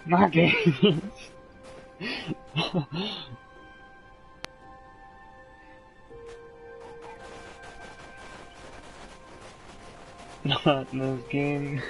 Not games. Not those games.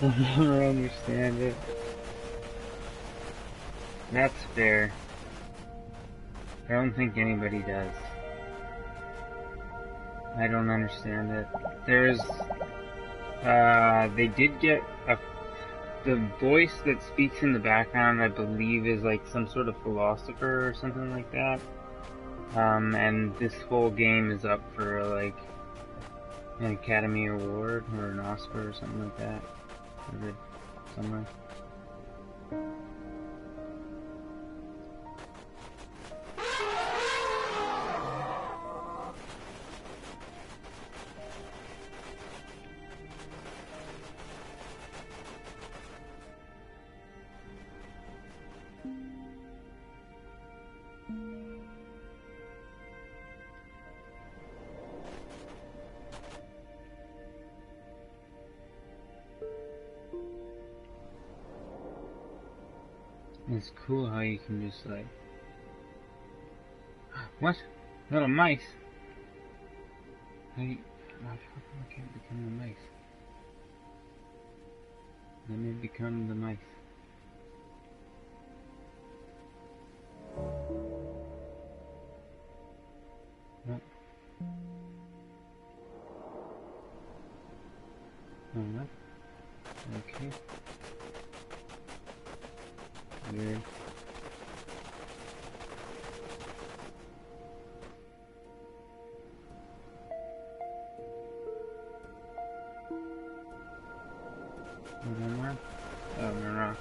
I'll never understand it. That's fair. I don't think anybody does. I don't understand it. They did get the voice that speaks in the background, I believe, is like some sort of philosopher or something like that. And this whole game is up for like an Academy Award or an Oscar or something like that. I read somewhere. It's cool how you can just like... What? Little mice? How come I can't become the mice? Let me become the mice. What? Oh, no? Okay. Weird. One more? Oh, no.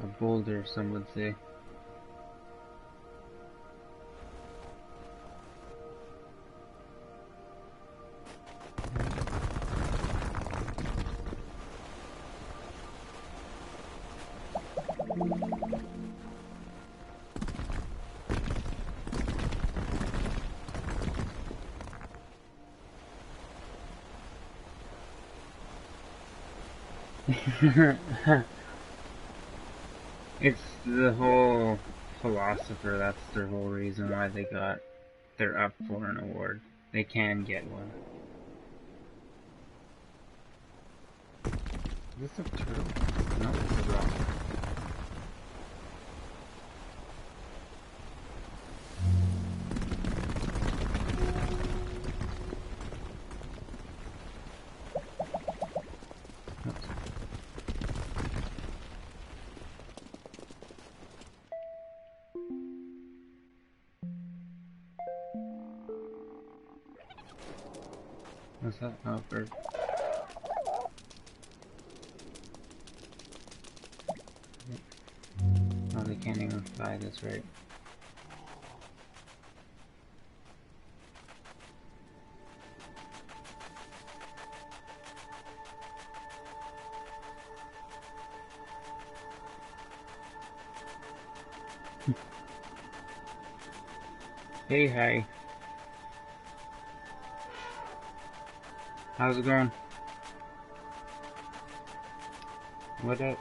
A boulder, some would say. It's the whole philosopher, that's their whole reason why they're up for an award. They can get one. Is this a turtle? No, it's a rock. What's that? Oh, bird. Oh, they can't even fly, that's right. Hey, hi. How's it going? What up?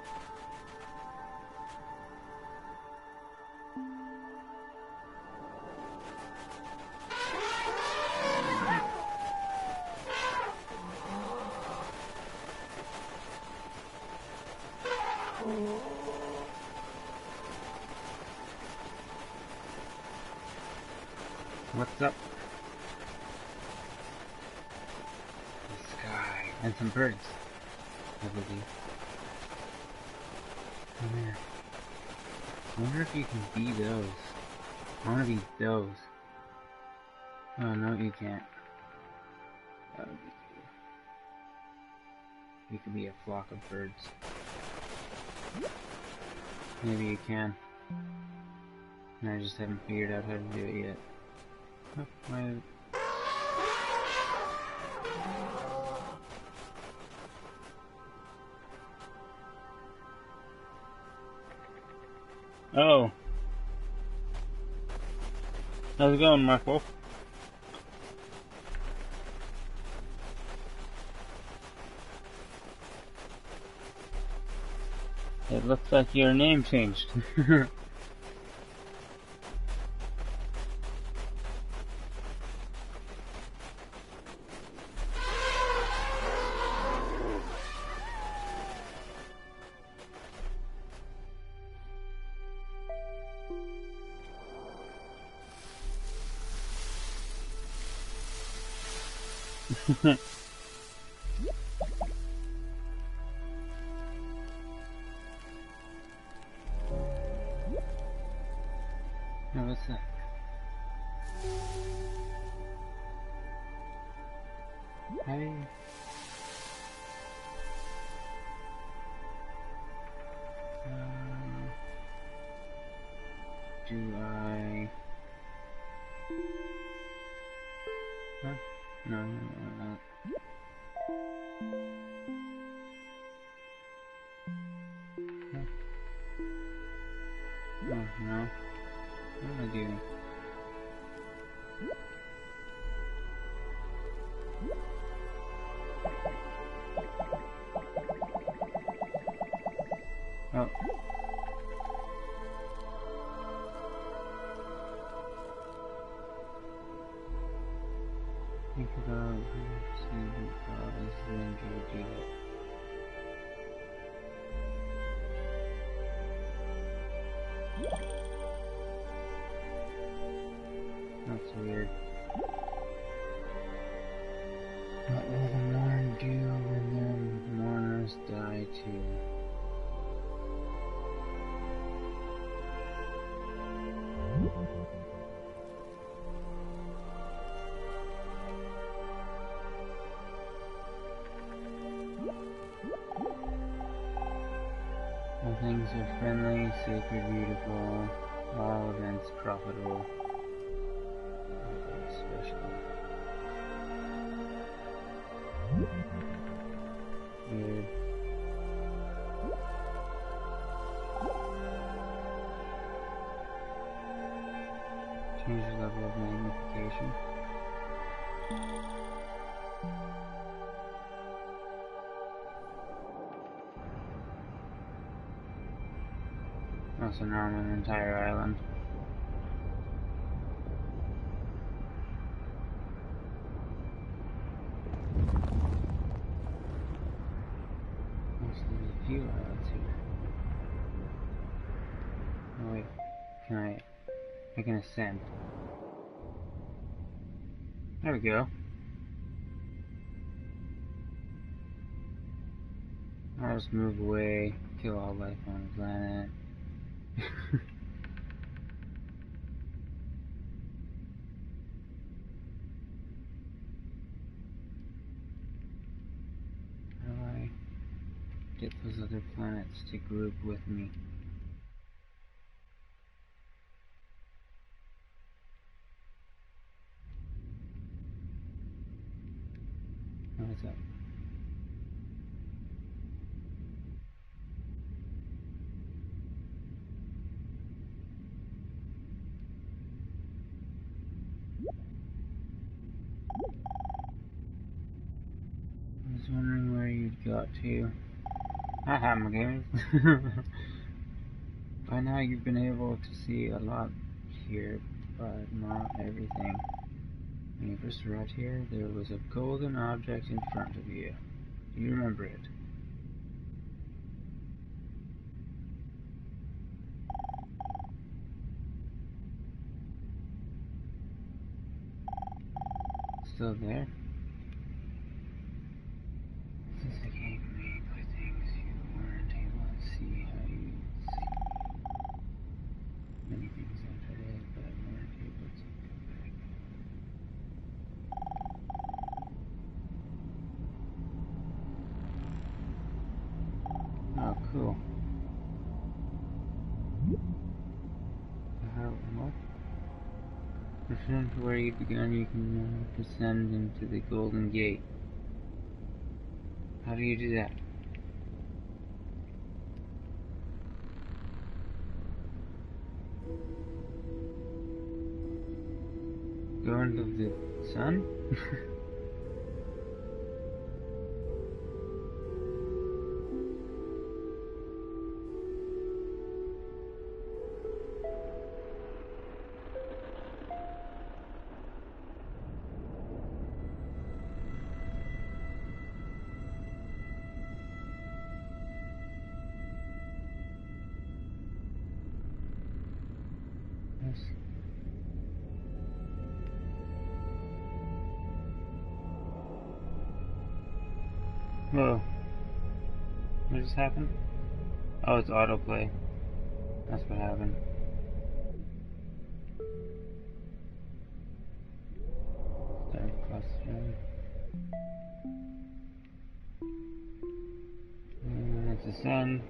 What's up? The sky and some birds, I believe. Oh man. I wonder if you can be those. I wanna be those. Oh no, you can't. That would be cool. You could be a flock of birds. Maybe you can. And I just haven't figured out how to do it yet. Oh, my... Oh. How's it going, Michael? It looks like your name changed. Oh, what's that? Hey. Do I... Huh? No, not. Huh? Oh, no. What am I doing? Oh. Think about seeing as the ninja do that. That's weird. What will the mourn do when their mourners die too? All things are friendly, sacred, beautiful, all events profitable, nothing special. Weird. Change the level of magnification. Also now on an entire island. Also there's a few islands here. Oh wait, I can ascend. There we go. I'll just move away, kill all life on the planet. How do I get those other planets to group with me? What's up? I was wondering where you'd got to. Haha, my games. By now you've been able to see a lot here, but not everything. When you first arrived here, there was a golden object in front of you. Do you remember it? Still there? This is a game made by things you weren't able to see how you Cool. What? Return to where you began, you can descend into the Golden Gate. How do you do that? Go into the sun? Yes. Whoa. What just happened? Oh, it's autoplay. That's what happened. Start clustering. Let's ascend.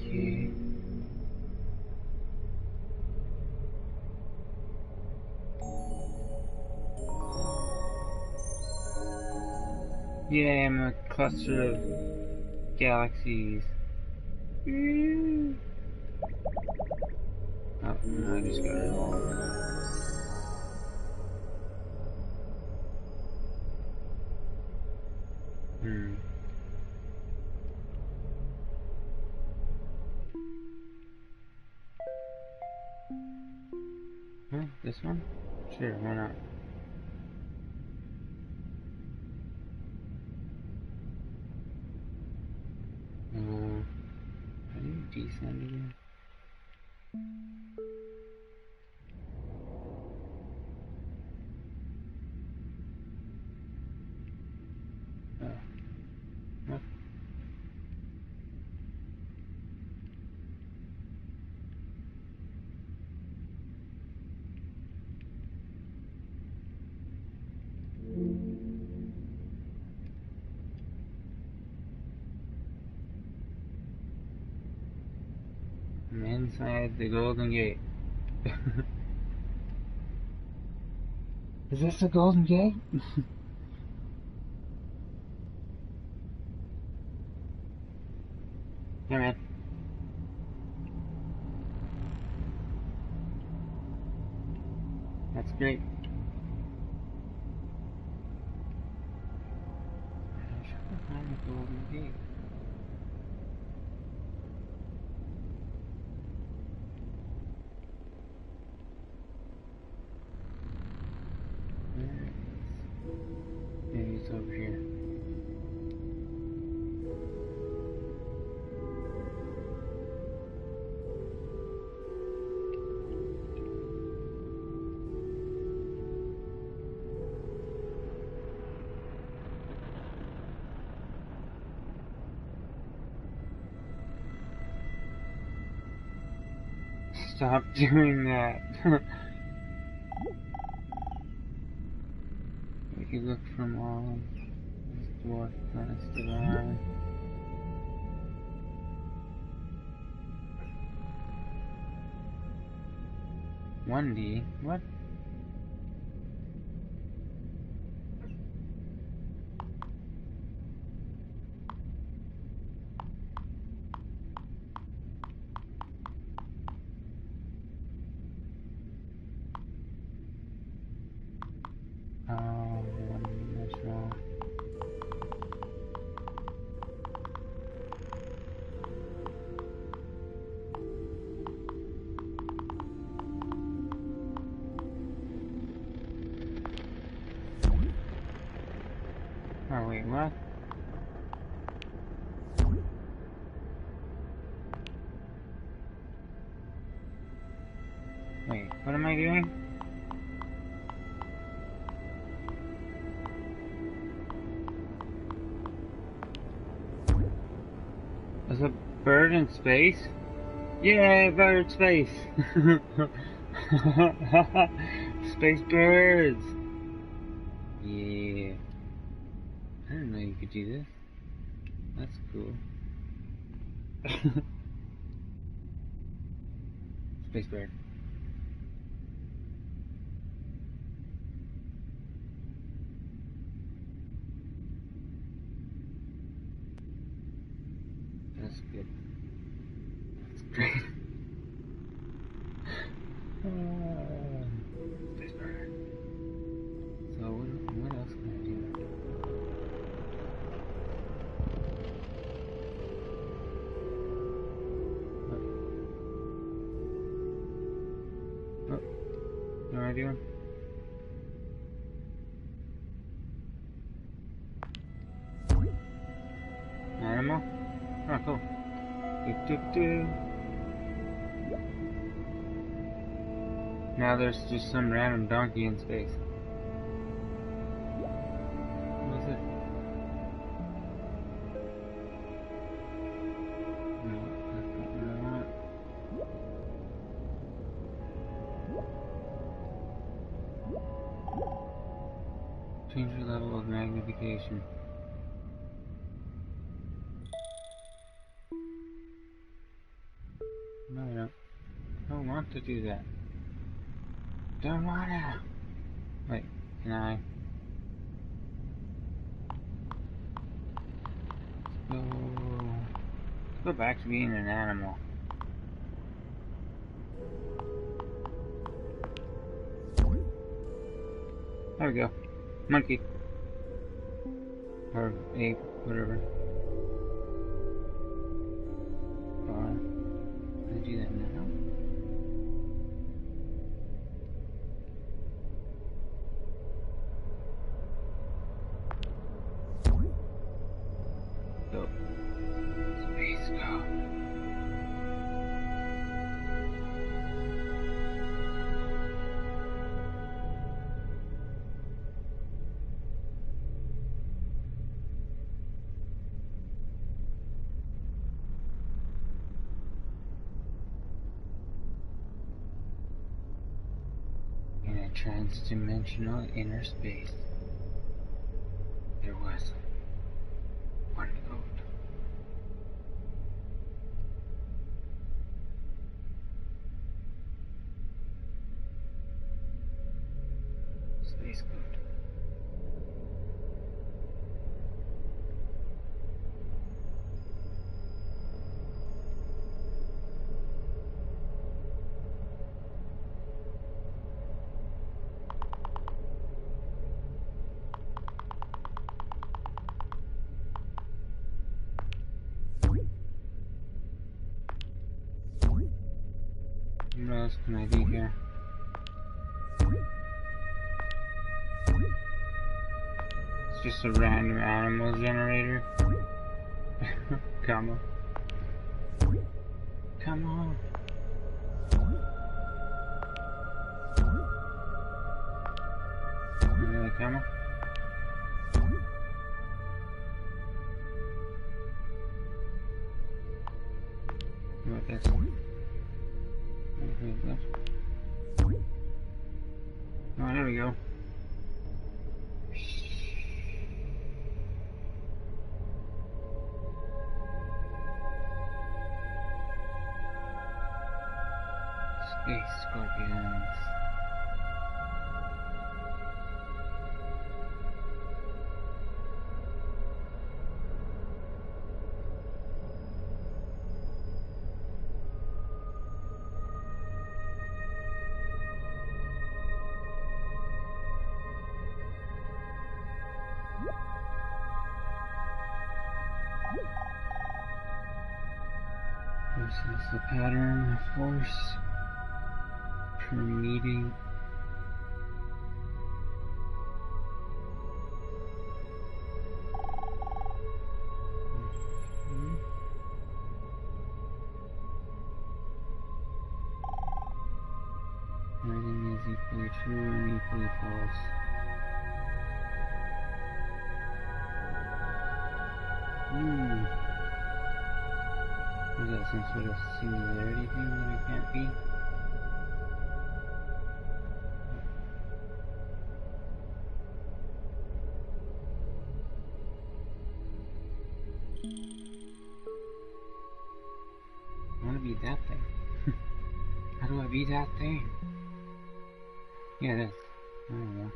Okay. Yeah, I'm a cluster of galaxies. Oh, no, I just got rid of all of them. Huh? This one? Sure, why not? How do you descend again? Oh. What? I'm inside the Golden Gate. Is this the Golden Gate? Yeah, man. That's great. I'm trying to find the Golden Gate. Where is it? Maybe it's over here. Stop doing that. We could look from all these dwarf planets divine. One D? What? Oh, one dimensional. Oh wait, what? am I doing? There's a bird in space? Yeah, bird space! Space birds! Yeah. I didn't know you could do this. That's cool. Space bird. That's good. That's great. Space bird. So what else can I do? Oh, what am I doing? Animal? Oh, cool. Now there's just some random donkey in space. What is it? No, that's not what I want. Change your level of magnification. No, I don't want to do that. Don't wanna. Wait, can I? Let's go back to being an animal. There we go. Monkey. Or ape, whatever. Can I do that now? Go. Space go. In a trans-dimensional inner space, there was one code. Space code. What else can I do here? It's just a random animal generator. Come on. Come on. Really, come on. What about this? Oh, there we go. Space scorpions. This is the pattern of force permeating right in true and equally false. Is that some sort of singularity thing that I can't be? I want to be that thing. How do I be that thing? Yeah, this. I don't know.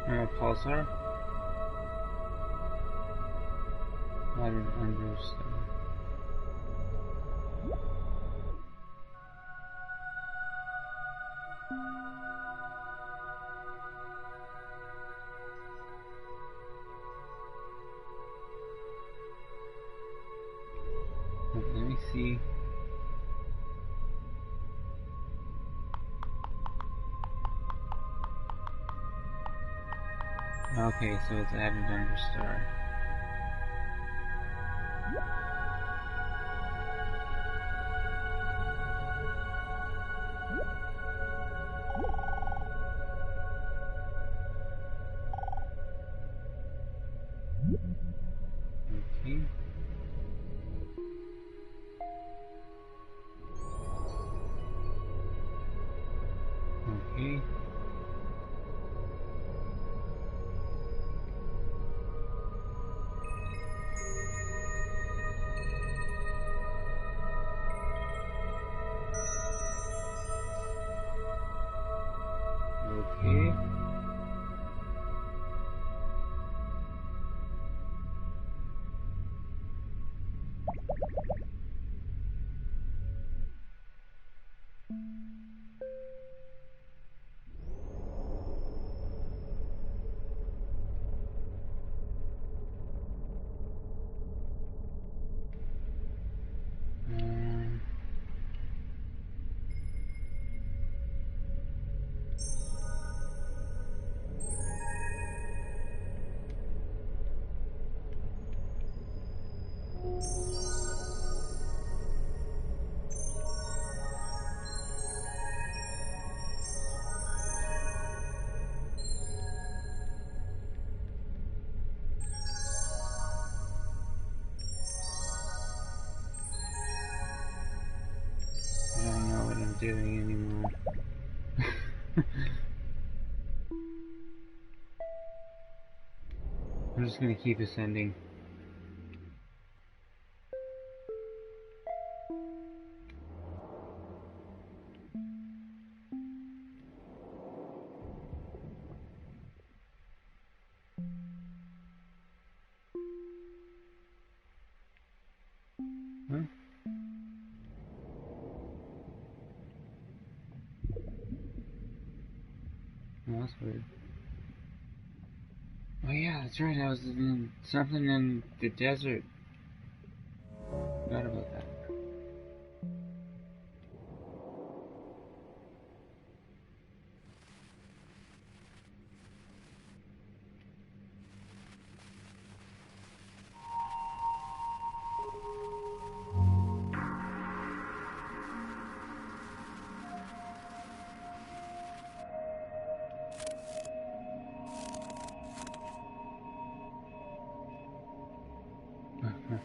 I'm a pulsar? I don't understand. Let me see. Okay, so it's added under star. Okay. Okay. Okay. I don't know what I'm doing anymore. I'm just gonna keep ascending. Huh? Oh, that's weird. Oh yeah, that's right, I was in something in the desert. Forgot about that. Okay.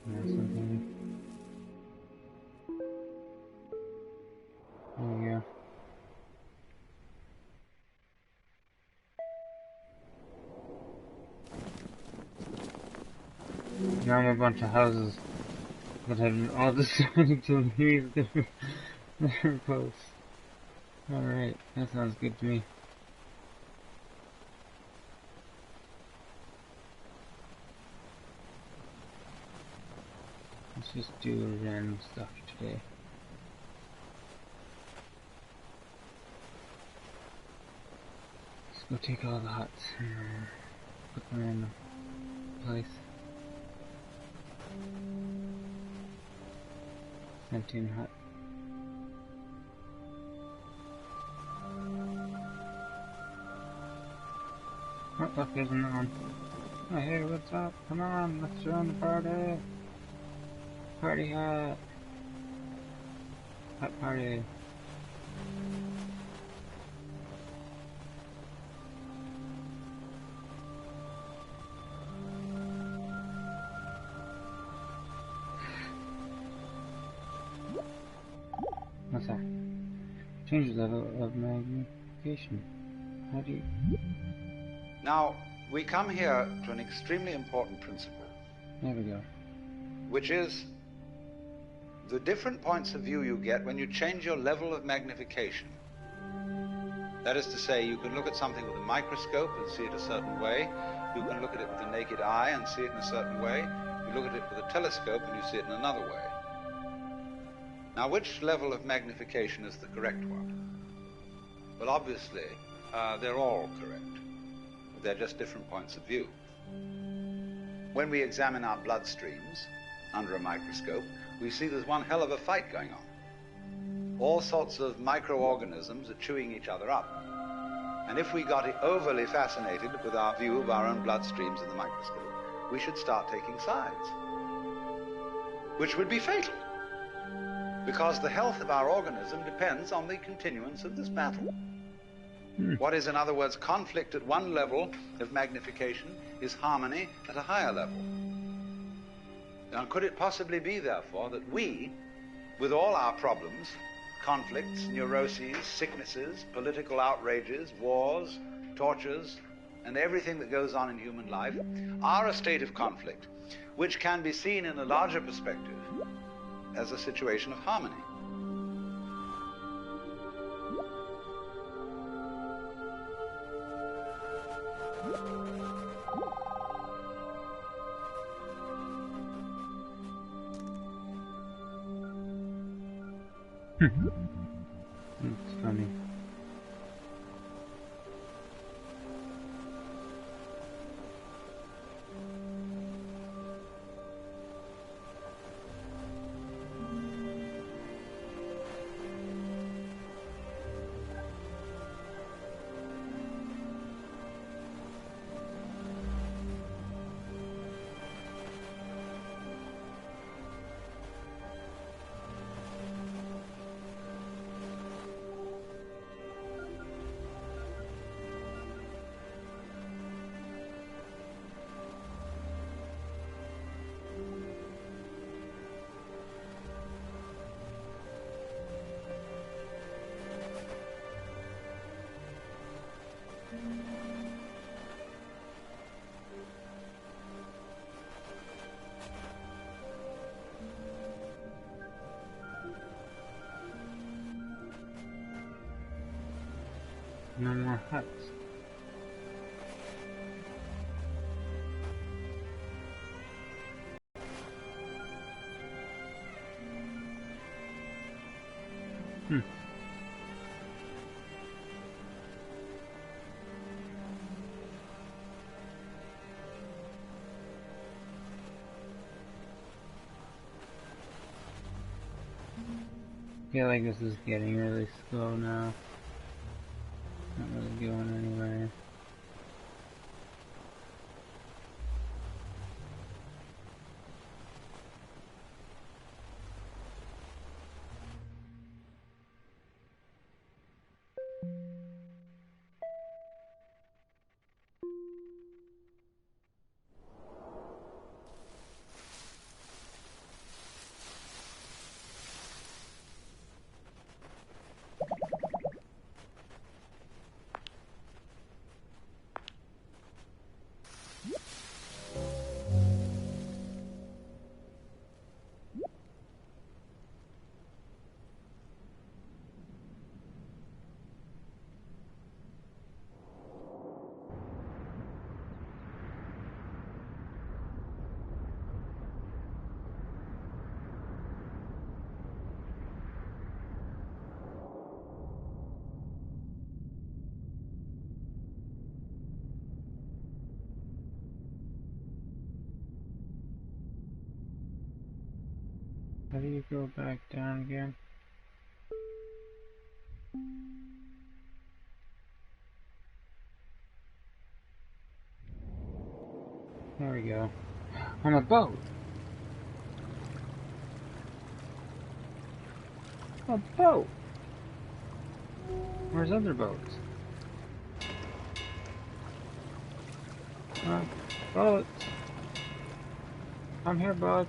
There's something. Oh yeah. Now I'm a bunch of houses that have all decided to leave their posts. Alright, that sounds good to me. Let's just do random stuff today. Let's go take all the huts and put them in the place. Not too hot. Oh, look, there's another one. Oh, hey, what's up? Come on, let's join the party. Party hat. Hot party. What's that? Change the level of magnification. How do you... Now, we come here to an extremely important principle. There we go. Which is the different points of view you get when you change your level of magnification. That is to say, you can look at something with a microscope and see it a certain way. You can look at it with the naked eye and see it in a certain way. You look at it with a telescope and you see it in another way. Now, which level of magnification is the correct one? Well, obviously, they're all correct. They're just different points of view. When we examine our bloodstreams under a microscope, we see there's one hell of a fight going on. All sorts of microorganisms are chewing each other up. And if we got overly fascinated with our view of our own bloodstreams in the microscope, we should start taking sides, which would be fatal, because the health of our organism depends on the continuance of this battle. What is, in other words, conflict at one level of magnification is harmony at a higher level. Now, could it possibly be, therefore, that we, with all our problems, conflicts, neuroses, sicknesses, political outrages, wars, tortures, and everything that goes on in human life, are a state of conflict, which can be seen in a larger perspective as a situation of harmony? It's funny. No more huts. I feel like this is getting really slow now. Not really going anywhere. How do you go back down again? There we go. On a boat! A boat! Where's other boats? Boats! I'm here, boats!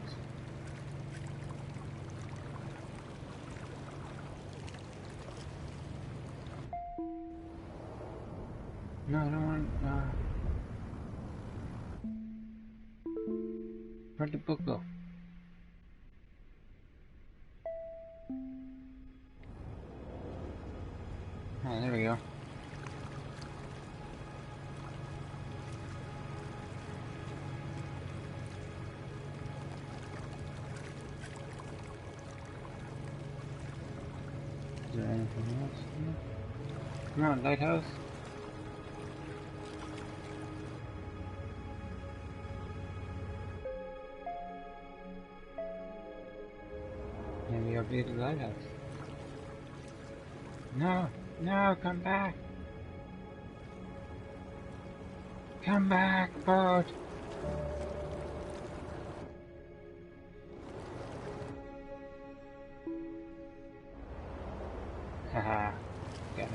No, I don't want... Where'd the boat go? Oh, there we go. Is there anything else here? Come on, lighthouse. Maybe I'll be at the lighthouse. No, no, come back. Come back, boat. Haha, got it.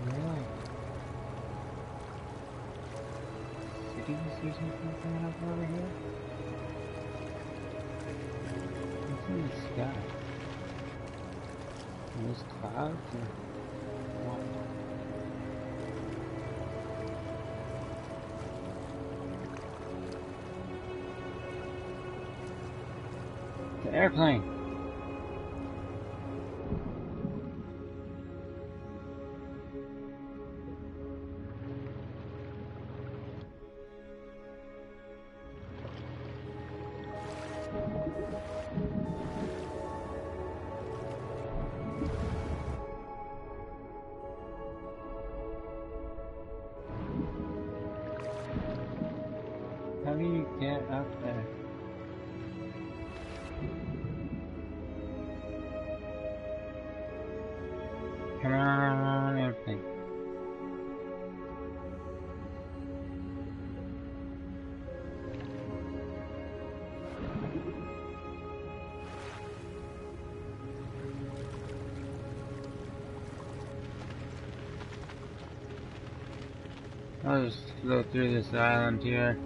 Really? Cities or something coming up over here? What's in the sky? Are those clouds or what? The airplane! How do you get up there? Come on, airplane. I'll just float through this island here.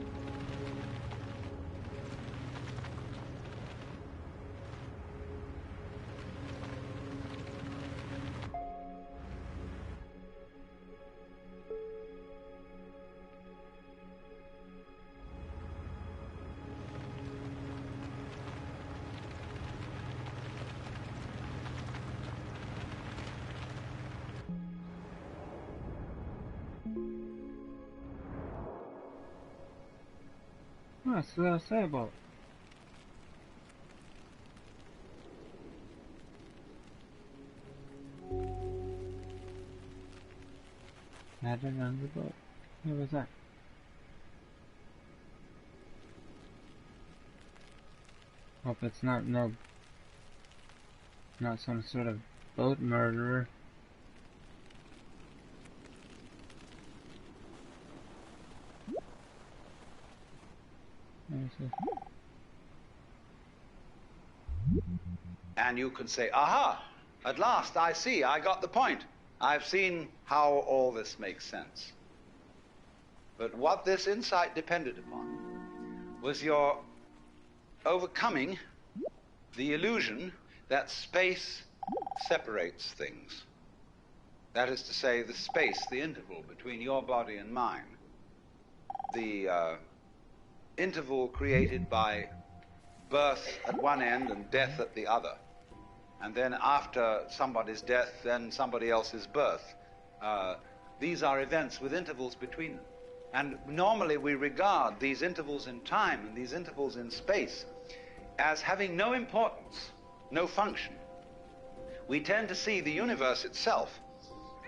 Oh, it's a little sailboat. Added on the boat. What was that? Hope it's not some sort of boat murderer. And you can say, aha, at last I see, I got the point. I've seen how all this makes sense. But what this insight depended upon was your overcoming the illusion that space separates things. That is to say, the space, the interval between your body and mine. The interval created by birth at one end and death at the other. And then after somebody's death, then somebody else's birth. These are events with intervals between them. And normally we regard these intervals in time and these intervals in space as having no importance, no function. We tend to see the universe itself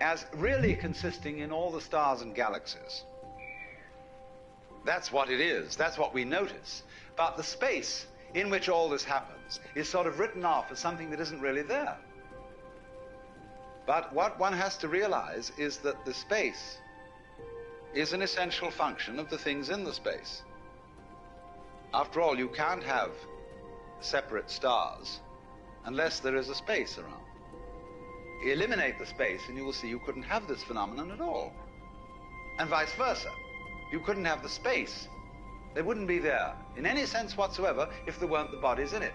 as really consisting in all the stars and galaxies. That's what it is. That's what we notice. But the space in which all this happens is sort of written off as something that isn't really there. But what one has to realize is that the space is an essential function of the things in the space. After all, you can't have separate stars unless there is a space around. Eliminate the space and you will see you couldn't have this phenomenon at all. And vice versa. You couldn't have the space. They wouldn't be there in any sense whatsoever if there weren't the bodies in it.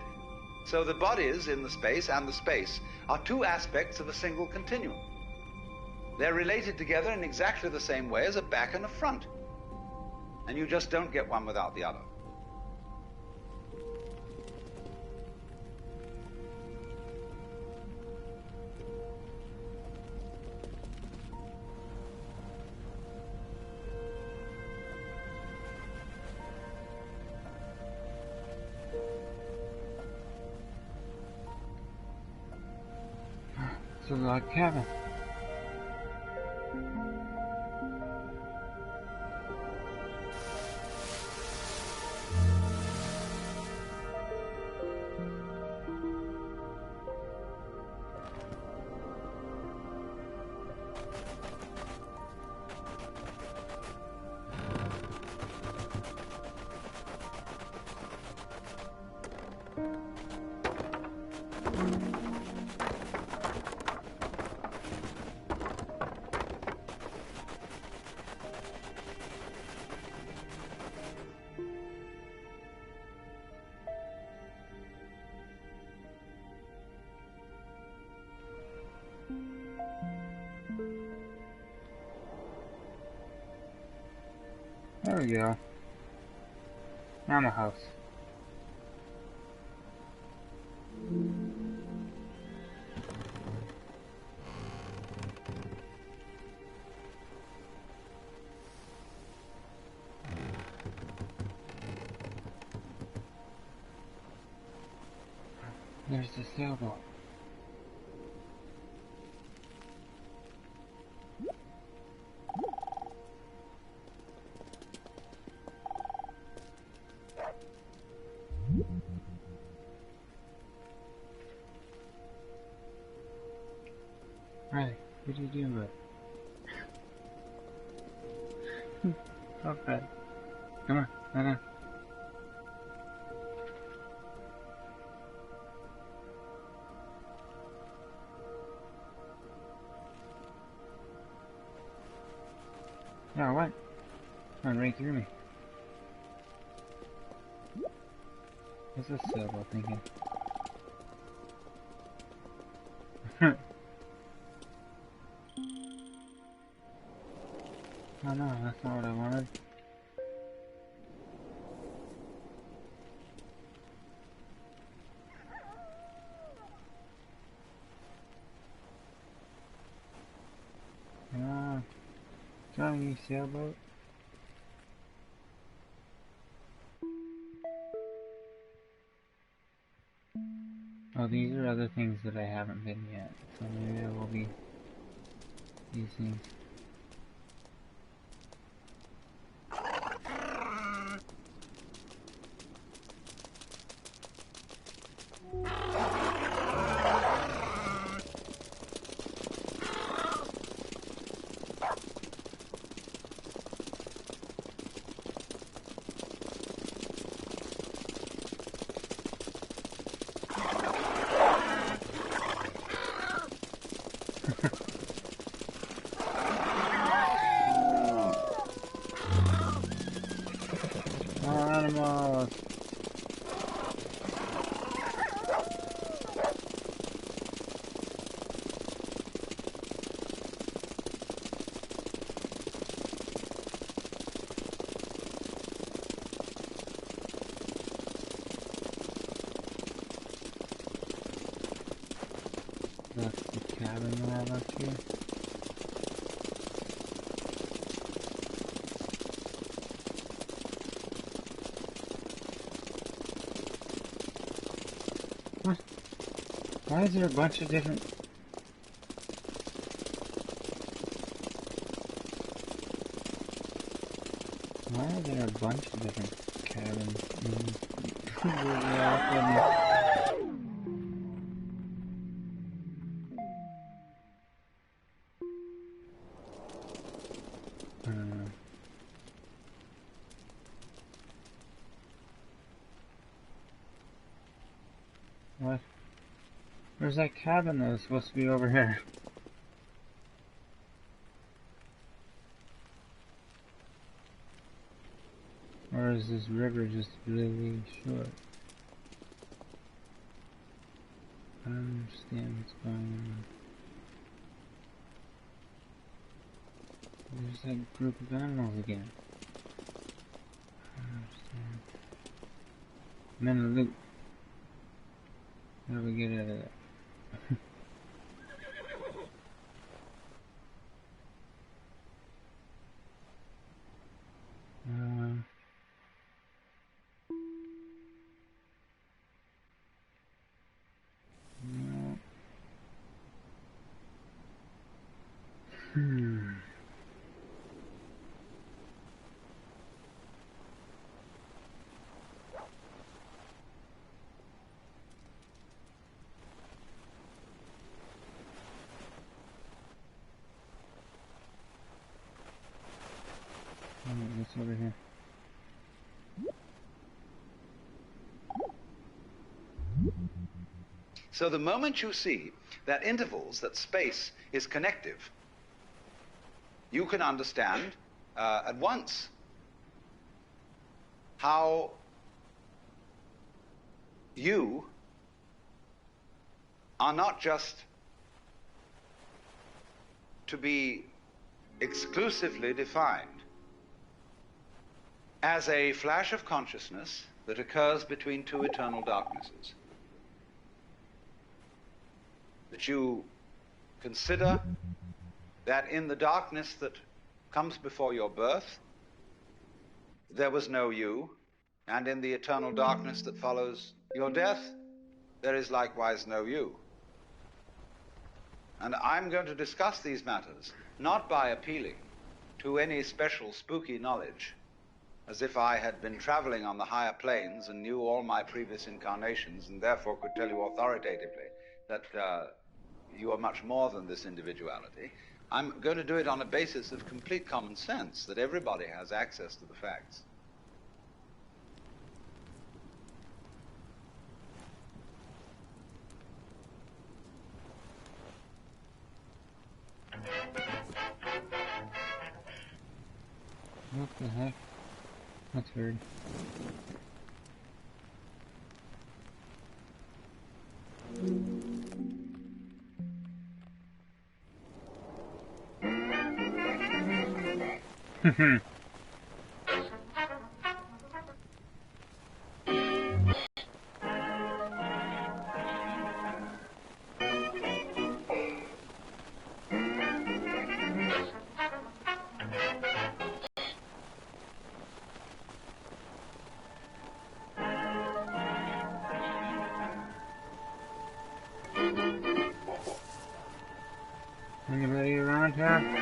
So the bodies in the space and the space are two aspects of a single continuum. They're related together in exactly the same way as a back and a front. And you just don't get one without the other. It's a log cabin. There we go. Now my house. There's the sailboat. Right, what are you doing with it? Stop that. Come on, lie down. Oh, what? Run right through me. What's this sailboat thinking? Oh no, that's not what I wanted. Johnny sailboat. Oh, these are other things that I haven't been yet, so maybe there will be these things. Animals. That's the cabin that I left here. What? Why is there a bunch of different... Why are there are a bunch of different cabins. What? Where's that cabin that was supposed to be over here? Or is this river just really short? I don't understand what's going on. There's that group of animals again. I don't understand. Men of loot. How do we get out of that? No. What's over here? So the moment you see that intervals, that space is connective, you can understand at once how you are not just to be exclusively defined as a flash of consciousness that occurs between two eternal darknesses. That you consider that in the darkness that comes before your birth, there was no you, and in the eternal darkness that follows your death, there is likewise no you. And I'm going to discuss these matters not by appealing to any special spooky knowledge, as if I had been traveling on the higher planes and knew all my previous incarnations and therefore could tell you authoritatively that you are much more than this individuality. I'm going to do it on a basis of complete common sense, that everybody has access to the facts. What the heck? That's weird. Anybody around here?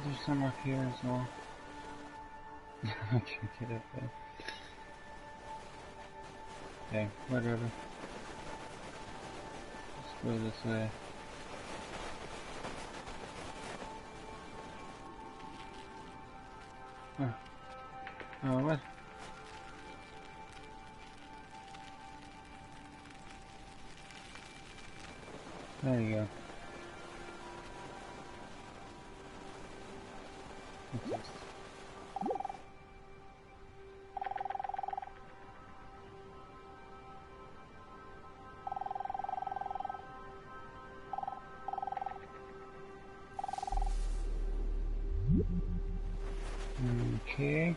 There's some up here as well. I can't get up there. Okay, whatever. Let's go this way. Oh, what? There you go. Okay.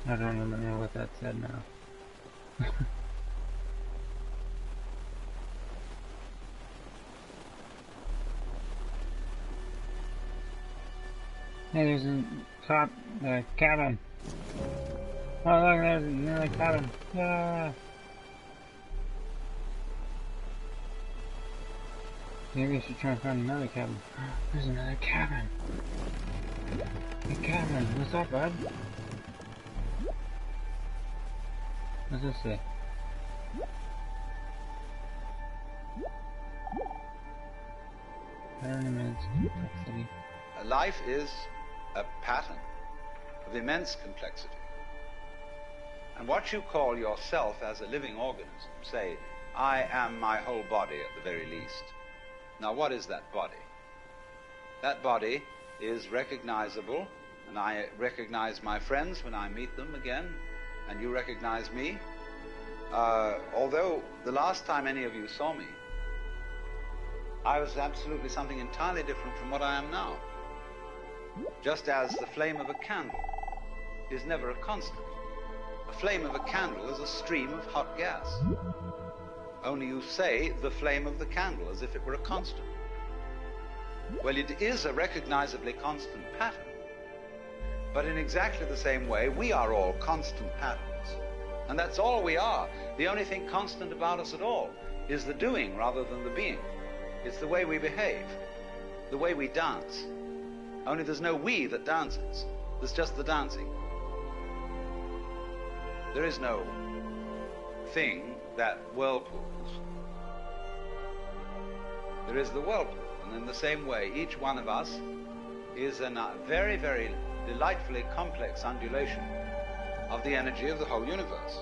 I don't even know what that said now. Hey, there's a cabin. Oh, look, there's another cabin. Yeah. Maybe I should try and find another cabin. There's another cabin. A cabin. What's up, bud? What's this say? Pyramids, complexity. Life is a pattern of immense complexity. And what you call yourself as a living organism, say, I am my whole body at the very least. Now, what is that body? That body is recognizable, and I recognize my friends when I meet them again, and you recognize me. Although the last time any of you saw me, I was absolutely something entirely different from what I am now. Just as the flame of a candle is never a constant. The flame of a candle is a stream of hot gas. Only you say the flame of the candle as if it were a constant. Well, it is a recognizably constant pattern. But in exactly the same way, we are all constant patterns. And that's all we are. The only thing constant about us at all is the doing rather than the being. It's the way we behave, the way we dance. Only there's no we that dances. There's just the dancing. There is no thing that whirlpools. There is the whirlpool. And in the same way, each one of us is a very, very delightfully complex undulation of the energy of the whole universe.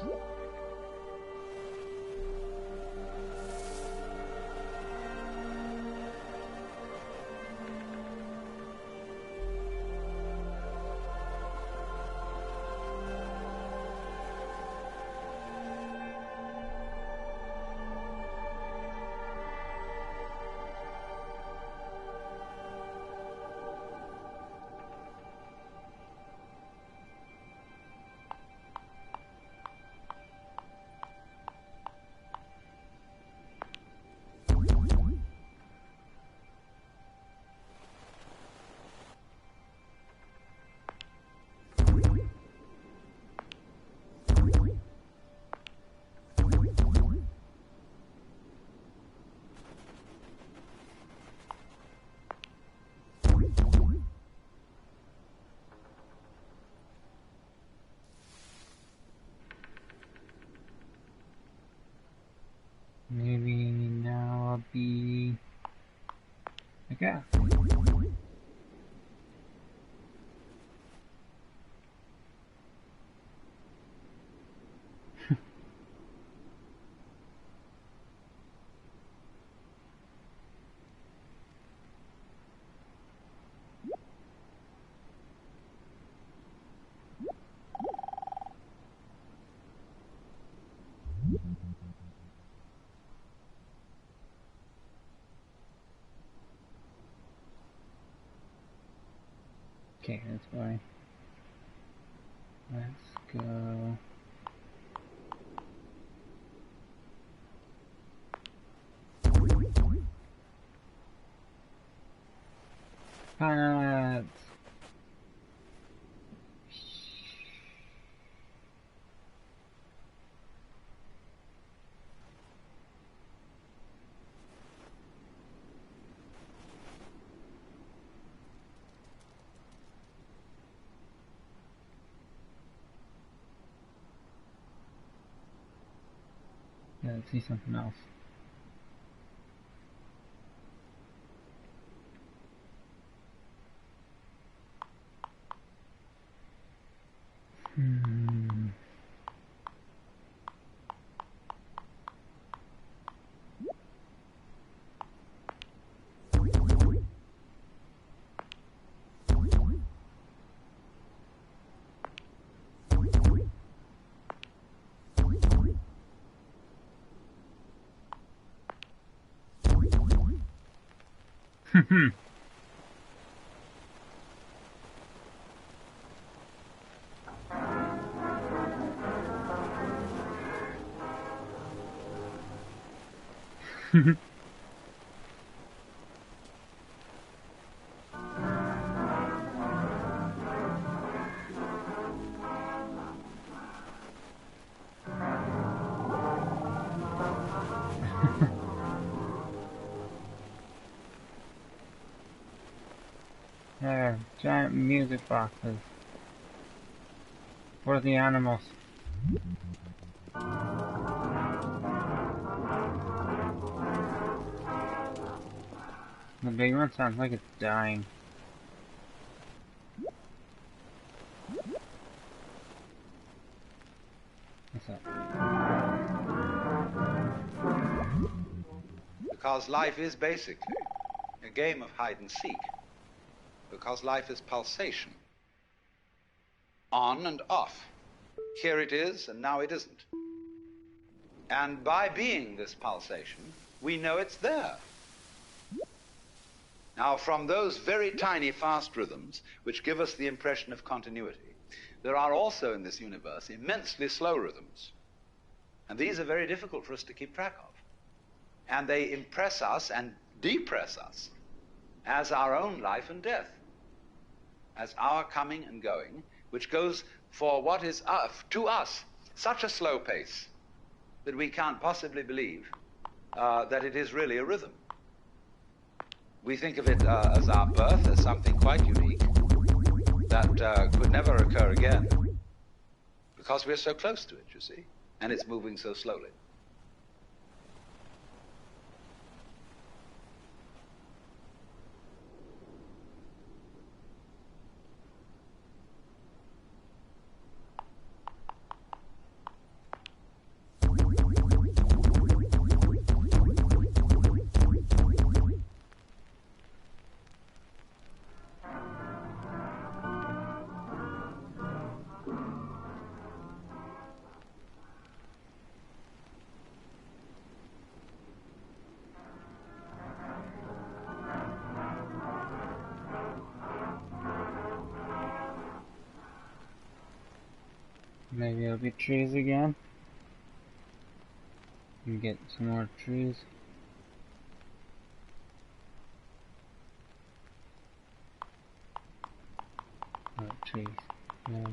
Maybe now I'll be okay. Okay, that's why. Let's go. Pilots! Yeah, let's see something else. There, giant music boxes. What are the animals? The big one sounds like it's dying. What's that? Because life is basically a game of hide and seek. Because life is pulsation. On and off. Here it is, and now it isn't. And by being this pulsation, we know it's there. Now, from those very tiny, fast rhythms, which give us the impression of continuity, there are also in this universe immensely slow rhythms. And these are very difficult for us to keep track of. And they impress us and depress us as our own life and death, as our coming and going, which goes for what is to us such a slow pace that we can't possibly believe that it is really a rhythm. We think of it as our birth, as something quite unique that could never occur again, because we're so close to it, you see, and it's moving so slowly. Maybe it'll be trees again. And get some more trees. Oh, trees. There we go.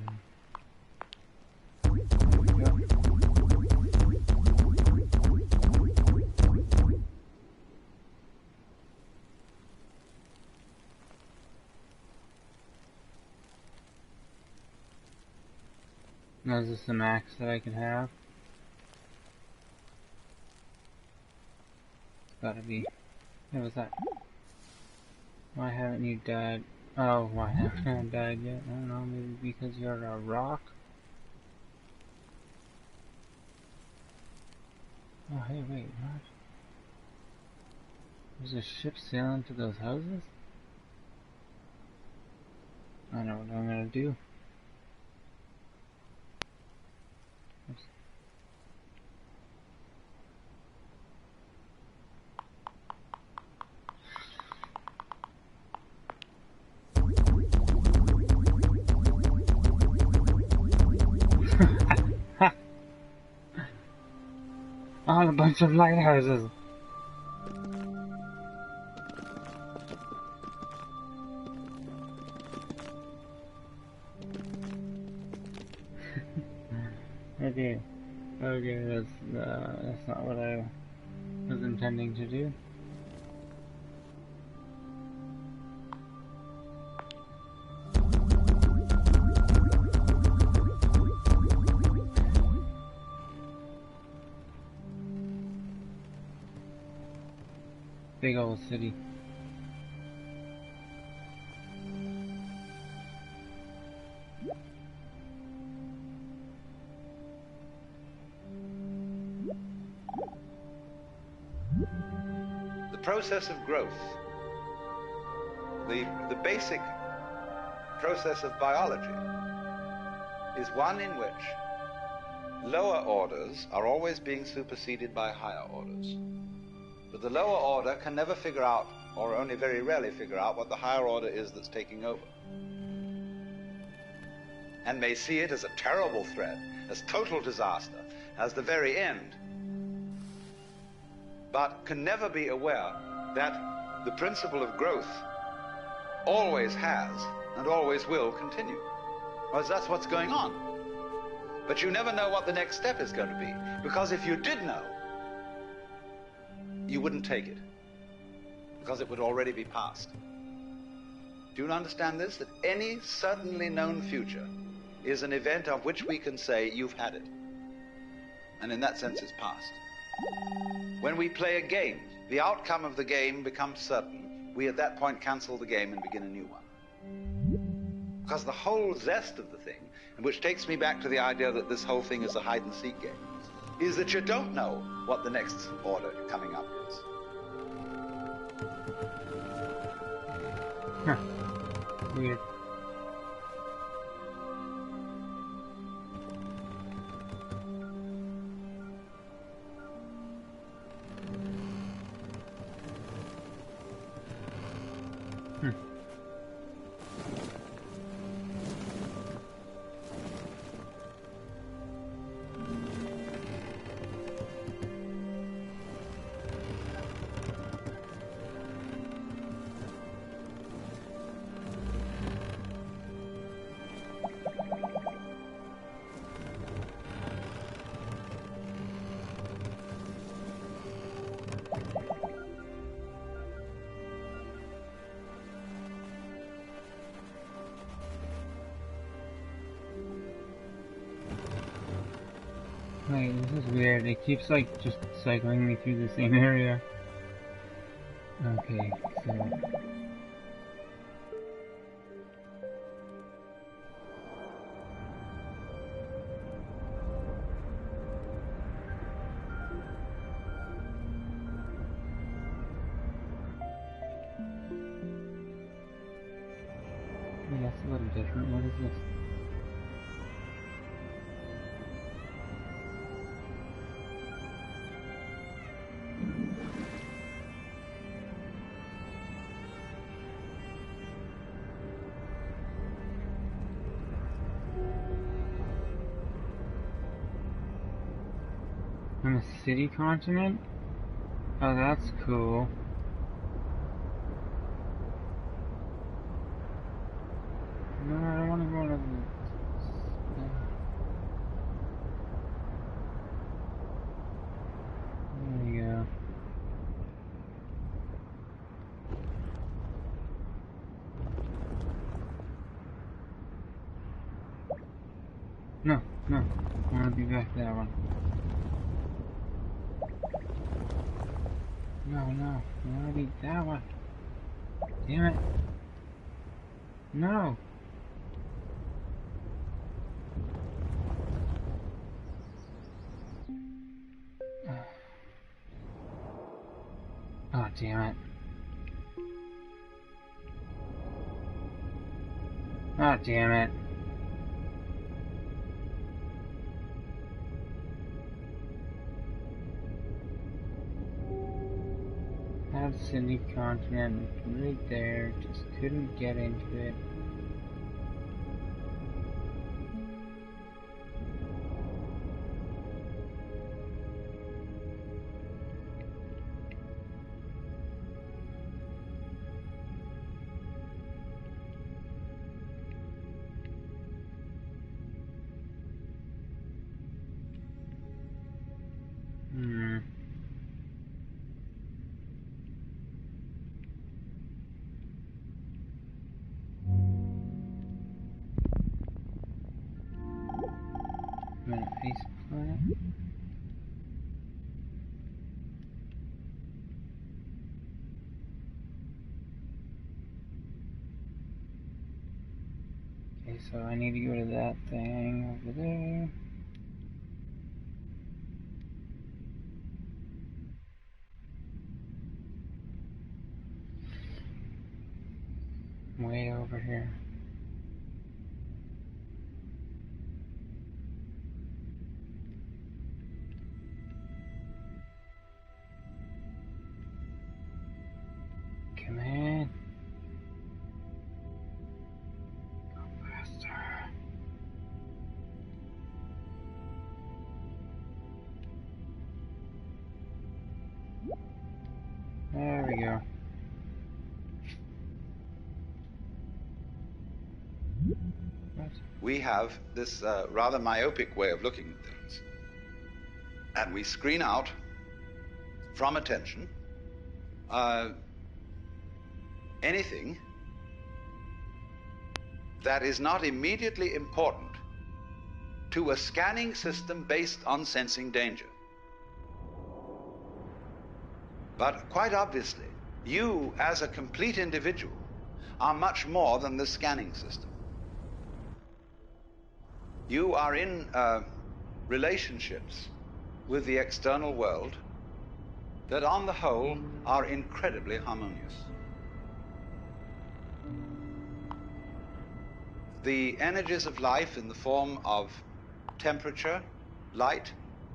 Now, is this the max that I can have? It's gotta be. What was that? Why haven't you died? Oh, why haven't I died yet? I don't know, maybe because you're a rock? Oh, hey, wait, what? There's a ship sailing to those houses? I know what I'm gonna do. Oops. Oh, a bunch of lighthouses. Okay, that's not what I was intending to do. Big old city. The process of growth, the basic process of biology, is one in which lower orders are always being superseded by higher orders. But the lower order can never figure out, or only very rarely figure out, what the higher order is that's taking over. And may see it as a terrible threat, as total disaster, as the very end. but can never be aware that the principle of growth always has and always will continue. Because that's what's going on. But you never know what the next step is going to be. Because if you did know, you wouldn't take it. Because it would already be past. Do you understand this? That any certainly known future is an event of which we can say, you've had it. And in that sense, it's past. When we play a game, the outcome of the game becomes certain. We at that point cancel the game and begin a new one. Because the whole zest of the thing, and which takes me back to the idea that this whole thing is a hide-and-seek game, is that you don't know what the next order coming up is. Huh. Weird. Wait, this is weird. It keeps like just cycling me through the same area. Okay, so... Yeah, that's a little different. What is this? On a city continent? Oh, that's cool. No, I don't want to go to the... There you go. No, no. I want to be back that one. No, no. I want to be that one. Damn it. No. Oh, damn it. Oh, damn it. Had City Continent right there, just couldn't get into it. Face planet. Okay, so I need to go to that thing over there. Way over here. Come on. Go faster. There we go. What? We have this rather myopic way of looking at things. And we screen out from attention anything that is not immediately important to a scanning system based on sensing danger. But quite obviously, you as a complete individual are much more than the scanning system. You are in relationships with the external world that on the whole are incredibly harmonious. The energies of life in the form of temperature, light,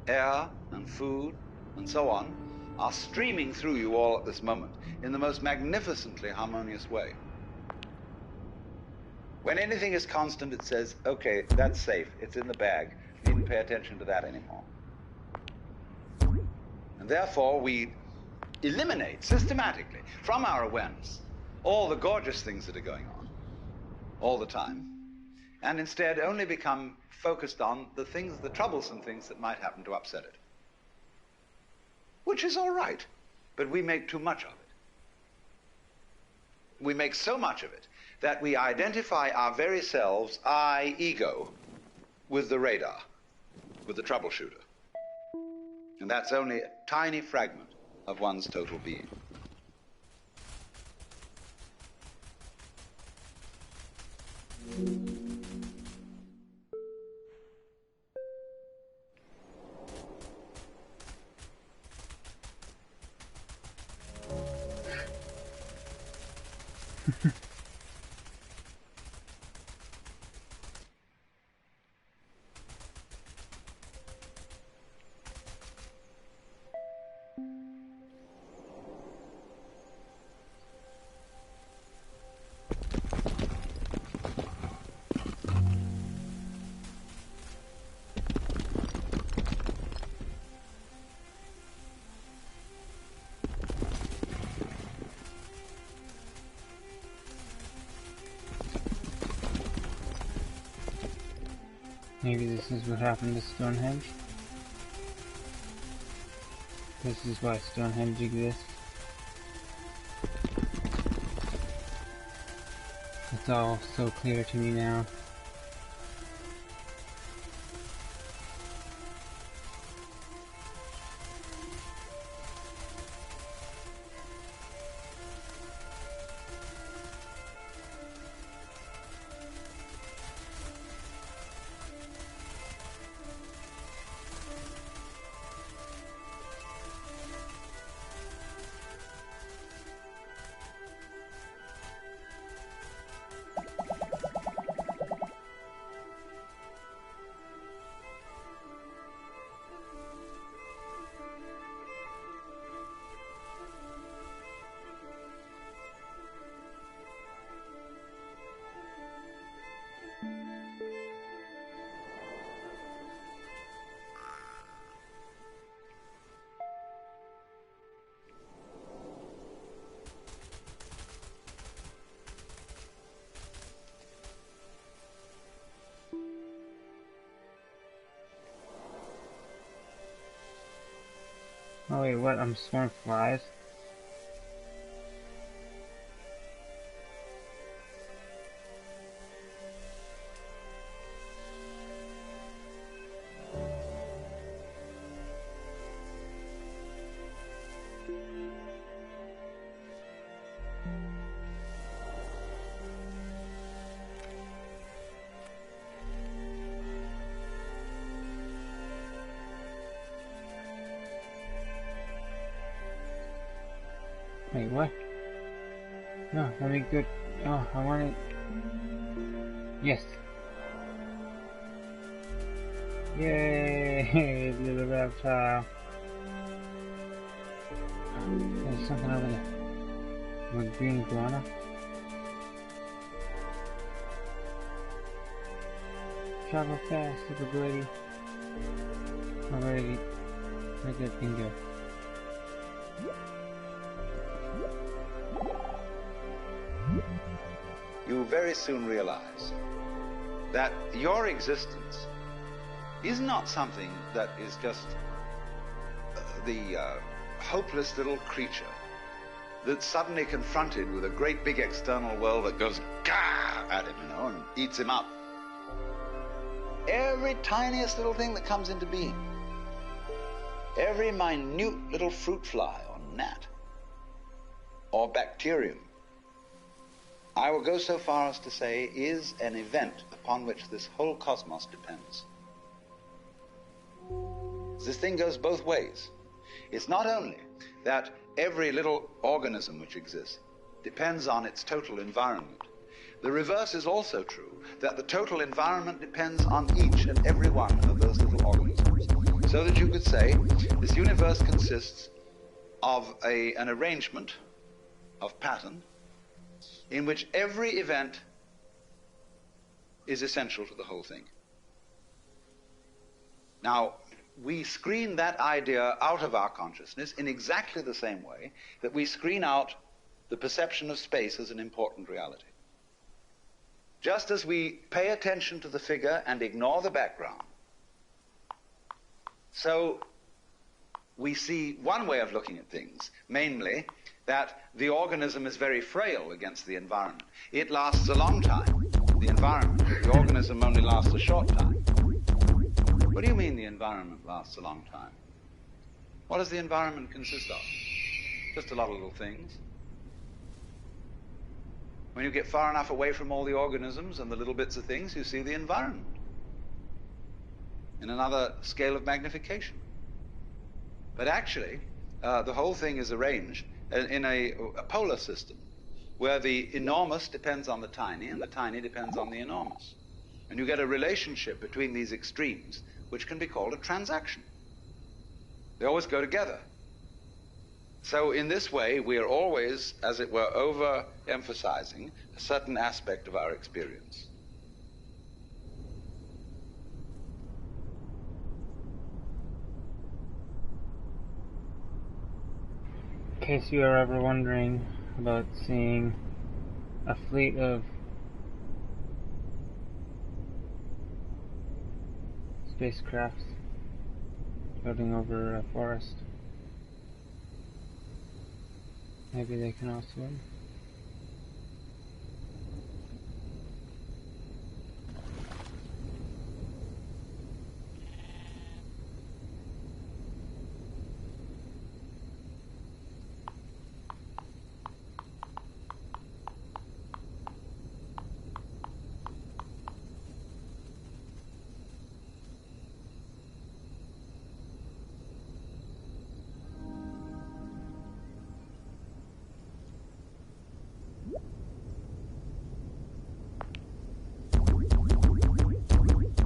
air, and food, and so on, are streaming through you all at this moment in the most magnificently harmonious way. When anything is constant, it says, okay, that's safe, it's in the bag, you needn't pay attention to that anymore. And therefore, we eliminate systematically from our awareness all the gorgeous things that are going on all the time, and instead only become focused on the things, the troublesome things that might happen to upset it. Which is all right, but we make too much of it. We make so much of it that we identify our very selves, I, ego, with the radar, with the troubleshooter. And that's only a tiny fragment of one's total being. Maybe this is what happened to Stonehenge. This is why Stonehenge exists. It's all so clear to me now. Oh wait, what? I'm swarming flies? Wait, what? No, let me go. Oh, I want it. Yes. Yay, little reptile. There's something over there. With green iguana. Travel fast, little birdie. Alrighty. Where'd that thing go? you very soon realize that your existence is not something that is just the hopeless little creature that's suddenly confronted with a great big external world that goes gah at him, and eats him up. Every tiniest little thing that comes into being, every minute little fruit fly or gnat or bacterium, I will go so far as to say, is an event upon which this whole cosmos depends. This thing goes both ways. It's not only that every little organism which exists depends on its total environment. The reverse is also true, that the total environment depends on each and every one of those little organisms. So that you could say this universe consists of an arrangement of pattern in which every event is essential to the whole thing. Now, we screen that idea out of our consciousness in exactly the same way that we screen out the perception of space as an important reality. Just as we pay attention to the figure and ignore the background, so we see one way of looking at things, namely that the organism is very frail against the environment. It lasts a long time, the environment. The organism only lasts a short time. What do you mean the environment lasts a long time? What does the environment consist of? Just a lot of little things. When you get far enough away from all the organisms and the little bits of things, you see the environment in another scale of magnification. But actually, the whole thing is arranged in a polar system where the enormous depends on the tiny and the tiny depends on the enormous. And you get a relationship between these extremes which can be called a transaction. They always go together. So in this way, we are always, as it were, overemphasizing a certain aspect of our experience. In case you are ever wondering about seeing a fleet of spacecrafts floating over a forest, maybe they can all swim.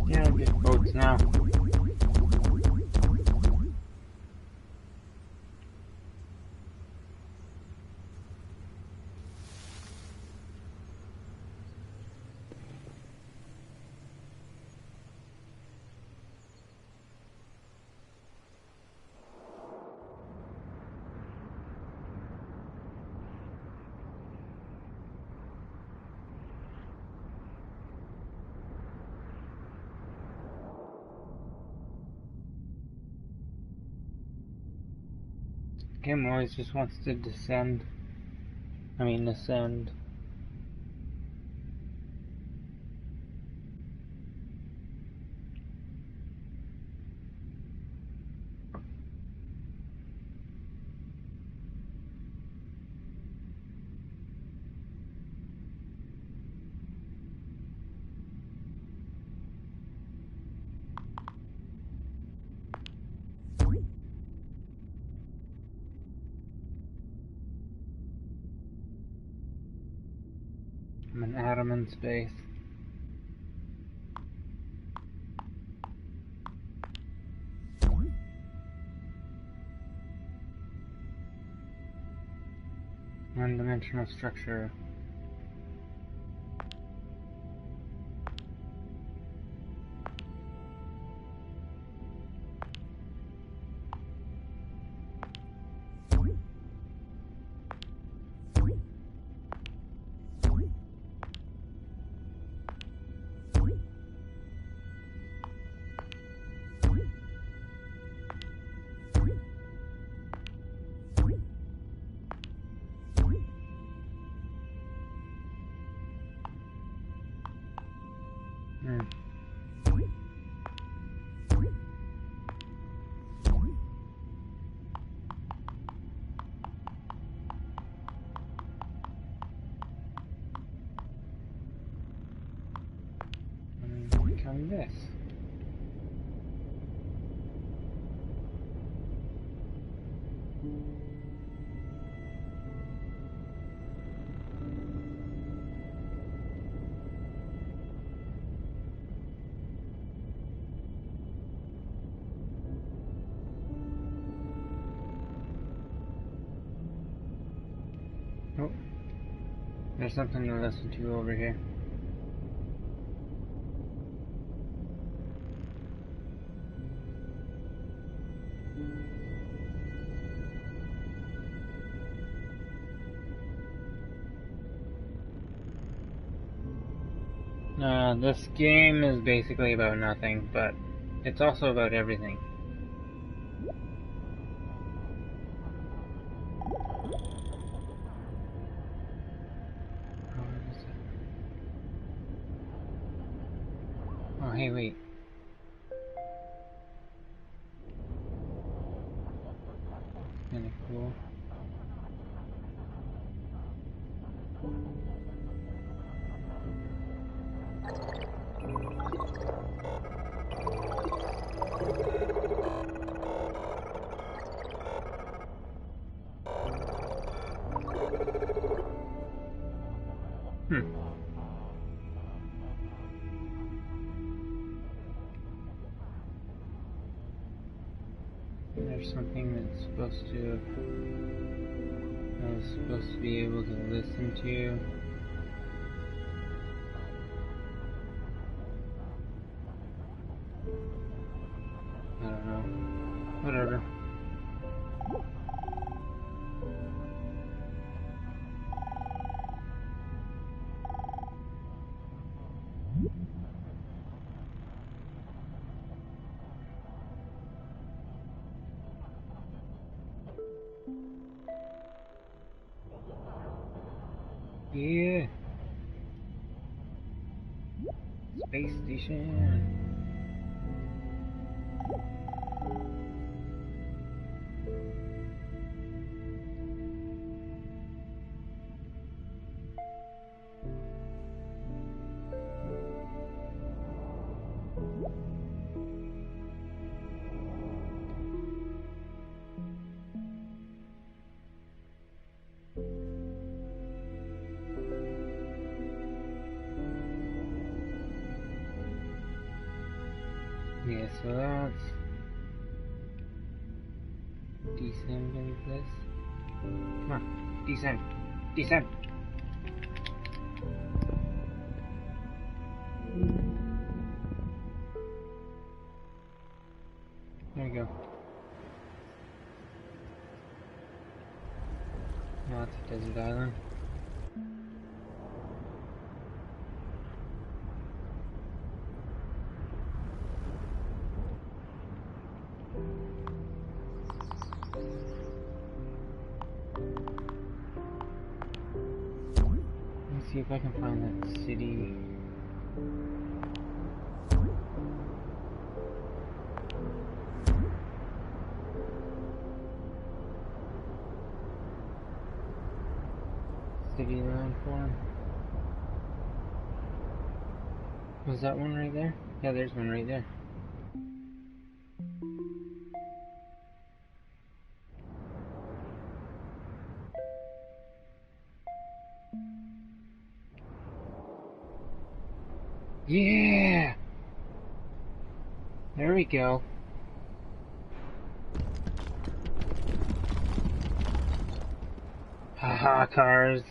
Yeah, just boats now. Game always just wants to ascend. I'm an atom in space. One-dimensional structure. this? Oh, there's something to listen to over here. This game is basically about nothing, but it's also about everything. Oh, hey, wait. Kinda cool. There's something that's supposed to... I was supposed to be able to listen to. I don't know. Whatever. Yeah. Space station. Yeah, so that's descending this. Come on, descend, descend. There you go. Now it's a desert island. See if I can find that city. City landform. Was that one right there? Yeah, there's one right there. Yeah! There we go. Haha, cars.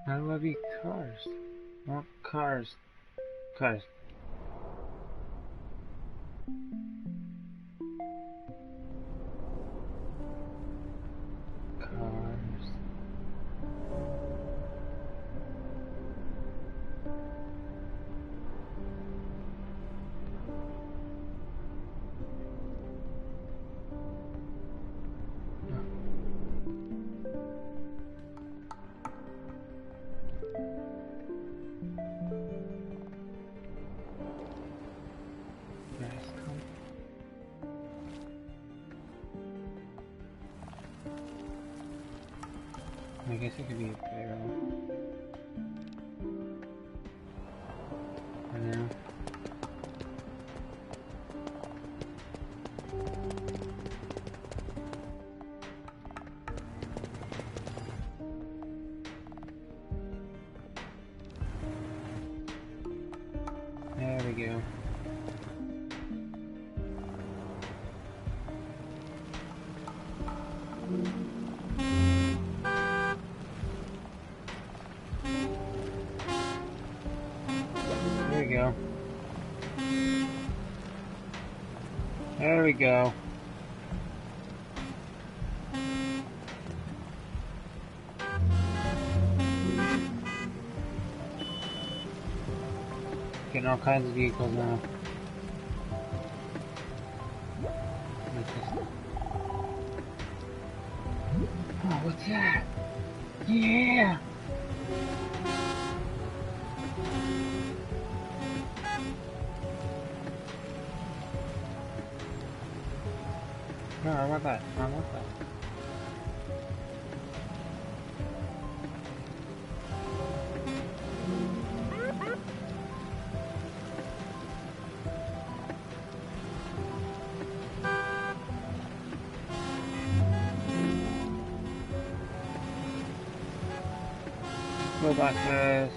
How do I be cars? Not cars. Cars. Cars. I guess it could be a barrel. I don't know. There we go. There we go. There we go. Getting all kinds of vehicles now. Oh, what's that? Yeah! No, I want that. I want that. Robots.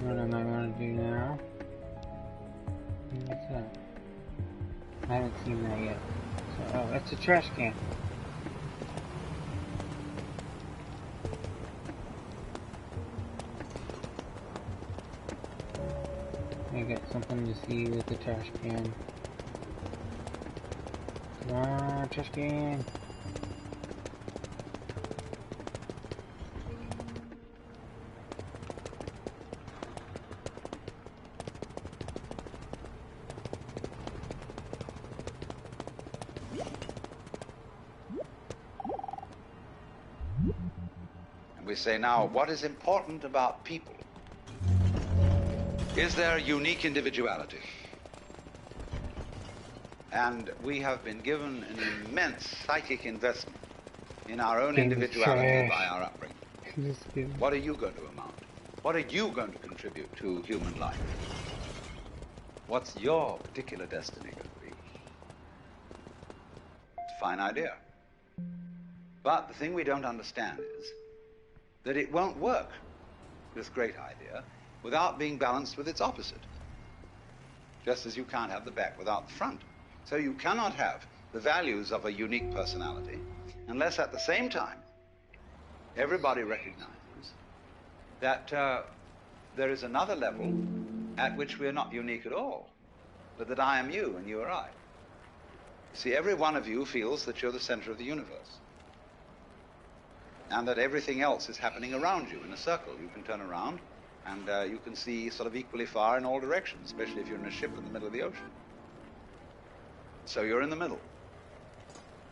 What am I going to do now? What's that? I haven't seen that yet. So, oh, that's a trash can. I got something to see with the trash can. Come on, trash can. And we say now, what is important about people? Is their unique individuality. And we have been given an immense psychic investment in our own individuality by our upbringing. What are you going to amount? What are you going to contribute to human life? What's your particular destiny going to be? It's a fine idea. But the thing we don't understand is that it won't work, this great idea, without being balanced with its opposite. Just as you can't have the back without the front. So you cannot have the values of a unique personality unless at the same time everybody recognizes that there is another level at which we are not unique at all, but that I am you and you are I. See, every one of you feels that you're the center of the universe and that everything else is happening around you in a circle. You can turn around and you can see sort of equally far in all directions, especially if you're in a ship in the middle of the ocean. So you're in the middle.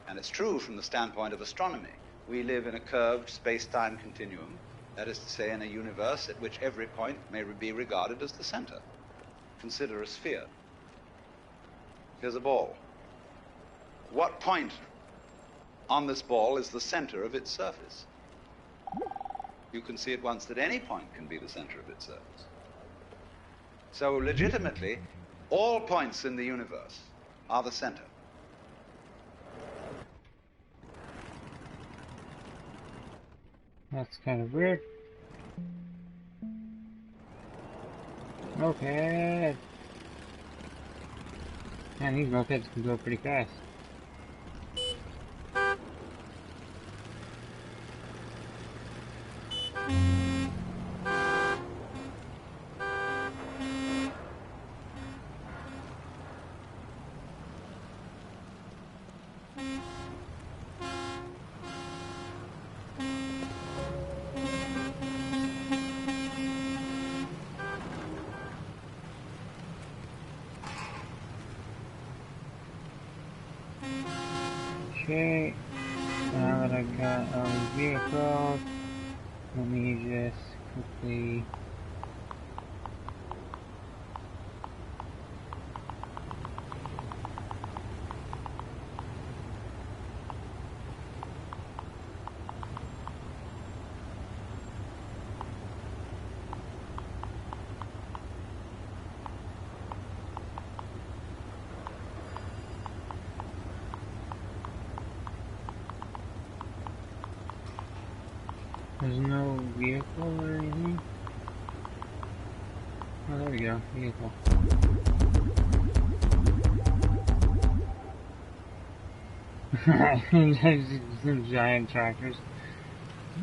And it's true from the standpoint of astronomy. We live in a curved space-time continuum, that is to say, in a universe at which every point may be regarded as the center. Consider a sphere. Here's a ball. What point on this ball is the center of its surface? You can see at once that any point can be the center of its surface. So legitimately, all points in the universe are the center. That's kind of weird. Okay. Man, these mopeds can go pretty fast. Okay, now that I've got all these vehicles, let me just quickly There's no vehicle or anything? Oh, there we go. Vehicle. Some giant tractors.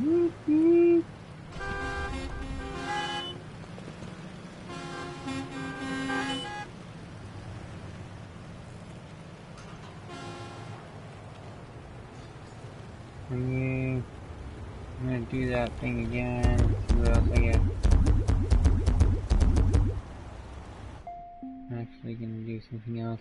Whoop, whoop. I'm gonna do that thing again. See what else I get. I'm actually gonna do something else.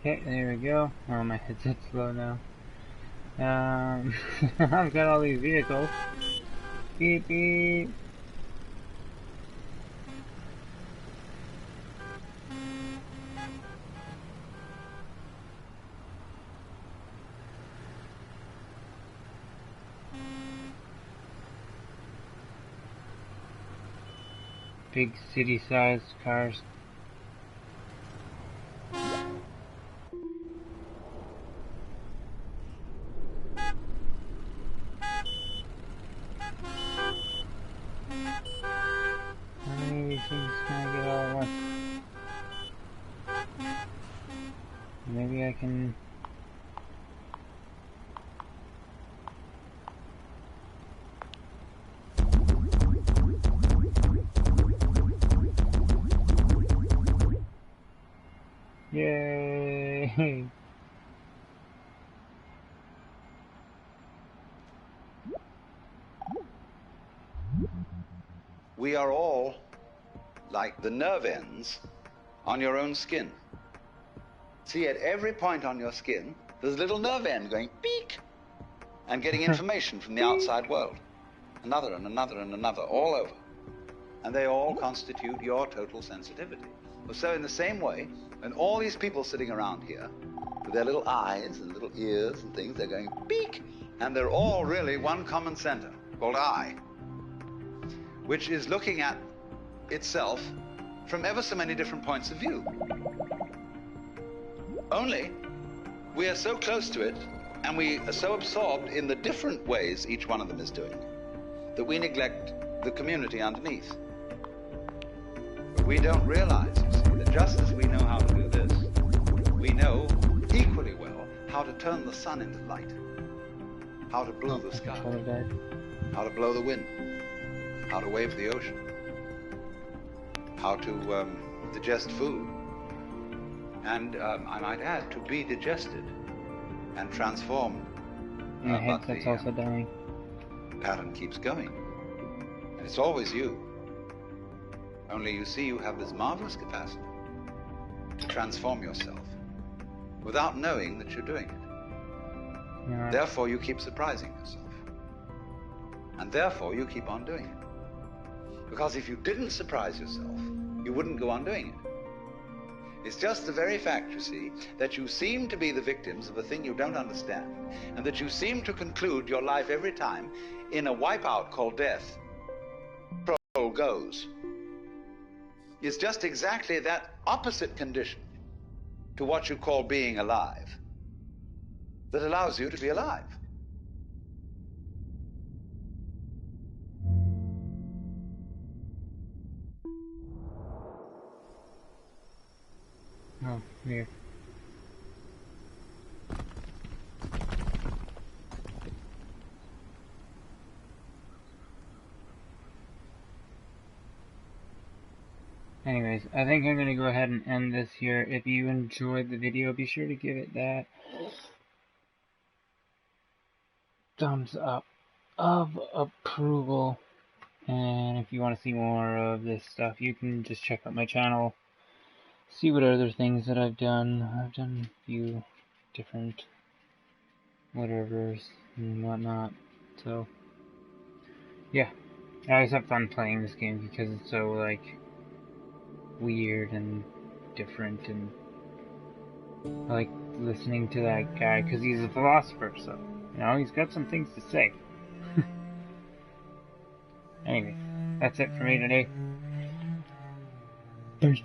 Okay, there we go. Oh, my headset's low now. I've got all these vehicles. Beep beep. Big city-sized cars. How many of these things can I get all at once? Maybe I can... Yay! We are all like the nerve ends on your own skin. See, at every point on your skin, there's a little nerve end going beep and getting information from the outside world. Another and another and another, all over. And they all constitute your total sensitivity. So in the same way, and all these people sitting around here, with their little eyes and little ears and things, they're going beep, and they're all really one common center called I, which is looking at itself from ever so many different points of view. Only, we are so close to it, and we are so absorbed in the different ways each one of them is doing, that we neglect the community underneath. But we don't realize, you see, that just as we know how to do this, we know equally well how to turn the sun into light, how to blue the sky, how to blow the wind, how to wave the ocean, how to digest food, and I might add, to be digested and transformed. My headset's also dying. Pattern keeps going, and it's always you. Only you see, you have this marvelous capacity to transform yourself without knowing that you're doing it. Yeah. Therefore, you keep surprising yourself, and therefore you keep on doing it. Because if you didn't surprise yourself, you wouldn't go on doing it. It's just the very fact, you see, that you seem to be the victims of a thing you don't understand, and that you seem to conclude your life every time in a wipeout called death. Control goes. It's just exactly that opposite condition to what you call being alive that allows you to be alive. Oh, weird. Anyways, I think I'm gonna go ahead and end this here. If you enjoyed the video, be sure to give it that thumbs up of approval. And if you want to see more of this stuff, you can just check out my channel. See what other things that I've done. I've done a few different whatevers and whatnot. So, yeah. I always have fun playing this game because it's so, like, weird and different, and I like listening to that guy because he's a philosopher, so, you know, he's got some things to say. Anyway, that's it for me today. Peace.